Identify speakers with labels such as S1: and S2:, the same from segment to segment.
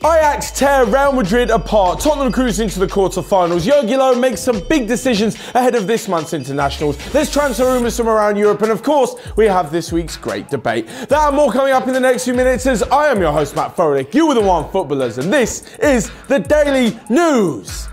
S1: Ajax tear Real Madrid apart. Tottenham cruise into the quarter-finals. Jogi Lowe makes some big decisions ahead of this month's internationals. There's transfer rumours from around Europe, and of course, we have this week's great debate. That and more coming up in the next few minutes, as I am your host, Matt Froelich. You are the One Footballers, and this is the Daily News.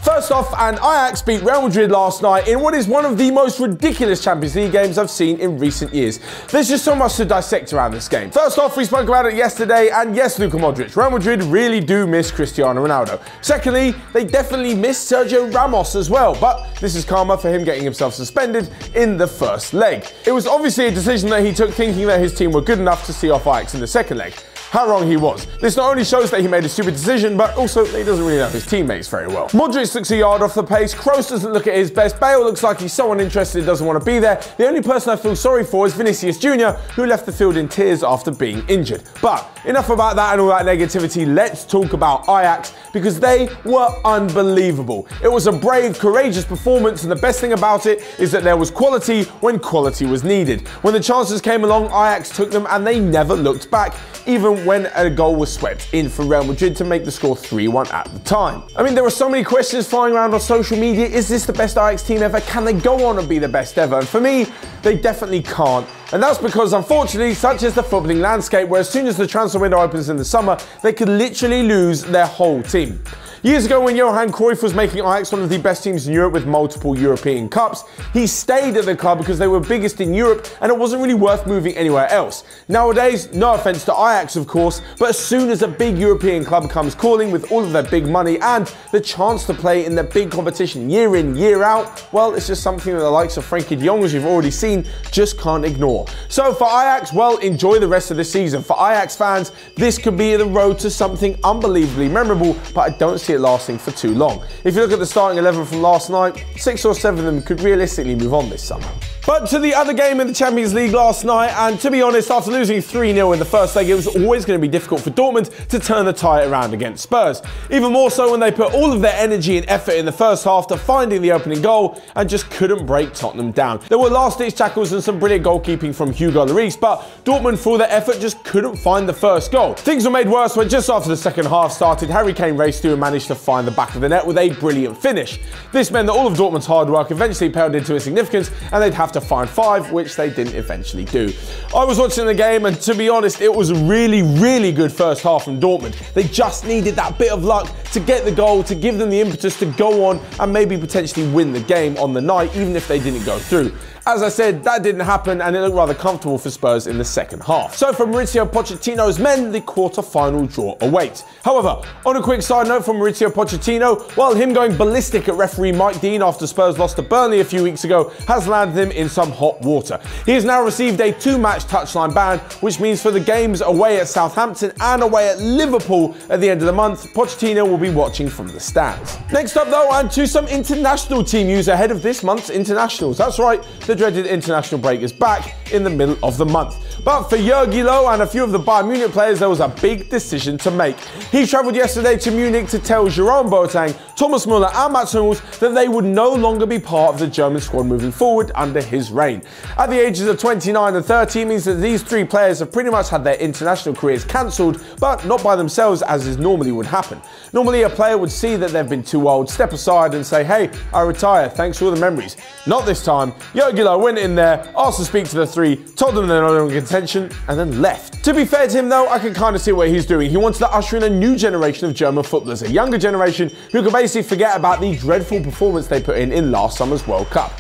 S1: First off, and Ajax beat Real Madrid last night in what is one of the most ridiculous Champions League games I've seen in recent years. There's just so much to dissect around this game. First off, we spoke about it yesterday, and yes, Luka Modric. Real Madrid really do miss Cristiano Ronaldo. Secondly, they definitely miss Sergio Ramos as well, but this is karma for him getting himself suspended in the first leg. It was obviously a decision that he took thinking that his team were good enough to see off Ajax in the second leg. How wrong he was. This not only shows that he made a stupid decision, but also that he doesn't really know his teammates very well. Modric looks a yard off the pace, Kroos doesn't look at his best, Bale looks like he's so uninterested he doesn't want to be there. The only person I feel sorry for is Vinicius Jr., who left the field in tears after being injured. But enough about that and all that negativity, let's talk about Ajax, because they were unbelievable. It was a brave, courageous performance, and the best thing about it is that there was quality when quality was needed. When the chances came along, Ajax took them and they never looked back, even when a goal was swept in for Real Madrid to make the score 3-1 at the time. I mean, there were so many questions flying around on social media. Is this the best Ajax team ever? Can they go on and be the best ever? And for me, they definitely can't. And that's because, unfortunately, such is the footballing landscape, where as soon as the transfer window opens in the summer, they could literally lose their whole team. Years ago, when Johan Cruyff was making Ajax one of the best teams in Europe with multiple European Cups, he stayed at the club because they were biggest in Europe and it wasn't really worth moving anywhere else. Nowadays, no offence to Ajax of course, but as soon as a big European club comes calling with all of their big money and the chance to play in their big competition year in, year out, well, it's just something that the likes of Frenkie de Jong, as you've already seen, just can't ignore. So for Ajax, well, enjoy the rest of the season. For Ajax fans, this could be the road to something unbelievably memorable, but I don't see it lasting for too long. If you look at the starting 11 from last night, 6 or 7 of them could realistically move on this summer. But to the other game in the Champions League last night, and to be honest, after losing 3-0 in the first leg, it was always going to be difficult for Dortmund to turn the tie around against Spurs. Even more so when they put all of their energy and effort in the first half to finding the opening goal and just couldn't break Tottenham down. There were last-ditch tackles and some brilliant goalkeeping from Hugo Lloris, but Dortmund, for all their effort, just couldn't find the first goal. Things were made worse when just after the second half started, Harry Kane raced through and managed to find the back of the net with a brilliant finish. This meant that all of Dortmund's hard work eventually paled into insignificance and they'd have to find 5, which they didn't eventually do. I was watching the game and to be honest, it was a really good first half from Dortmund. They just needed that bit of luck to get the goal, to give them the impetus to go on and maybe potentially win the game on the night, even if they didn't go through. As I said, that didn't happen and it looked rather comfortable for Spurs in the second half. So for Mauricio Pochettino's men, the quarter-final draw awaits. However, on a quick side note from Mauricio Pochettino, while him going ballistic at referee Mike Dean after Spurs lost to Burnley a few weeks ago has landed him in some hot water. He has now received a 2-match touchline ban, which means for the games away at Southampton and away at Liverpool at the end of the month, Pochettino will be watching from the stands. Next up though, and to some international team news ahead of this month's internationals. That's right, the dreaded international break is back in the middle of the month. But for Jogi Lowe and a few of the Bayern Munich players, there was a big decision to make. He travelled yesterday to Munich to tell Jerome Boateng, Thomas Müller and Mats Hummels that they would no longer be part of the German squad moving forward under his reign. At the ages of 29 and 30, it means that these 3 players have pretty much had their international careers cancelled, but not by themselves as is normally would happen. Normally a player would see that they've been too old, step aside and say, hey, I retire, thanks for all the memories. Not this time. Jogi Lowe went in there, asked to speak to the 3, told them they're no longer in contention, and then left. To be fair to him though, I can kind of see what he's doing. He wanted to usher in a new generation of German footballers, a younger generation who could basically forget about the dreadful performance they put in last summer's World Cup.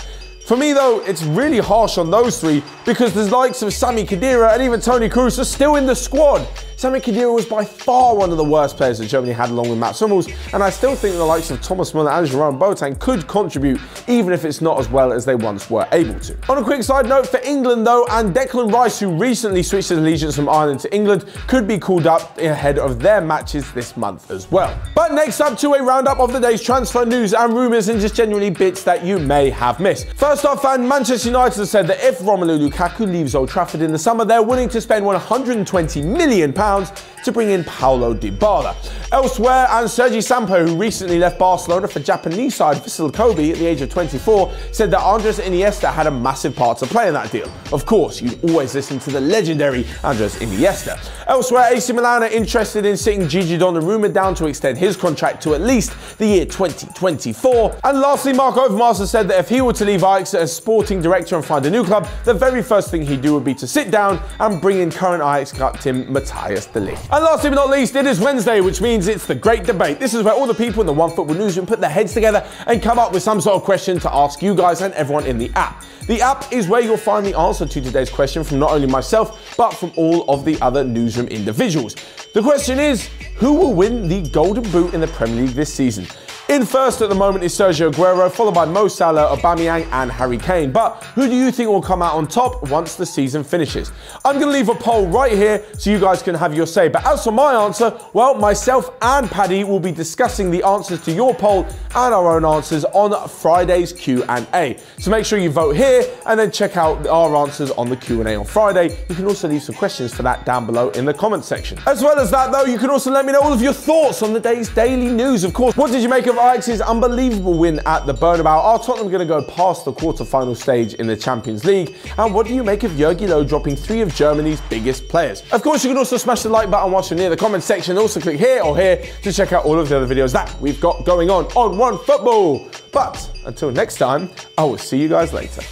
S1: For me though, it's really harsh on those 3 because the likes of Sami Khedira and even Toni Kroos are still in the squad. Sami Khedira was by far one of the worst players that Germany had along with Mats Hummels, and I still think the likes of Thomas Müller and Jerome Boateng could contribute even if it's not as well as they once were able to. On a quick side note for England though, and Declan Rice, who recently switched his allegiance from Ireland to England, could be called up ahead of their matches this month as well. But next up to a roundup of the day's transfer news and rumours and just genuinely bits that you may have missed. First First off, and Manchester United have said that if Romelu Lukaku leaves Old Trafford in the summer, they're willing to spend £120 million to bring in Paulo Dybala. Elsewhere, and Sergi Sampo, who recently left Barcelona for Japanese side Vissel Kobe at the age of 24, said that Andres Iniesta had a massive part to play in that deal. Of course, you'd always listen to the legendary Andres Iniesta. Elsewhere, AC Milan are interested in sitting Gigi Donnarumma down to extend his contract to at least the year 2024. And lastly, Mark Overmars has said that if he were to leave Ajax as sporting director and find a new club, the very first thing he'd do would be to sit down and bring in current Ajax captain Matthias de Ligt. And lastly but not least, it is Wednesday, which means it's the Great Debate. This is where all the people in the Onefootball newsroom put their heads together and come up with some sort of question to ask you guys and everyone in the app. The app is where you'll find the answer to today's question from not only myself, but from all of the other newsroom individuals. The question is, who will win the Golden Boot in the Premier League this season? In first at the moment is Sergio Aguero, followed by Mo Salah, Aubameyang and Harry Kane. But who do you think will come out on top once the season finishes? I'm going to leave a poll right here so you guys can have your say. But as for my answer, well, myself and Paddy will be discussing the answers to your poll and our own answers on Friday's Q&A. So make sure you vote here and then check out our answers on the Q&A on Friday. You can also leave some questions for that down below in the comment section. As well as that though, you can also let me know all of your thoughts on the day's daily news. Of course, what did you make of Ajax's unbelievable win at the Bernabeu? Are Tottenham going to go past the quarter-final stage in the Champions League? And what do you make of Jogi Lowe dropping 3 of Germany's biggest players? Of course, you can also smash the like button whilst you're near the comment section. Also click here or here to check out all of the other videos that we've got going on Onefootball. But until next time, I will see you guys later.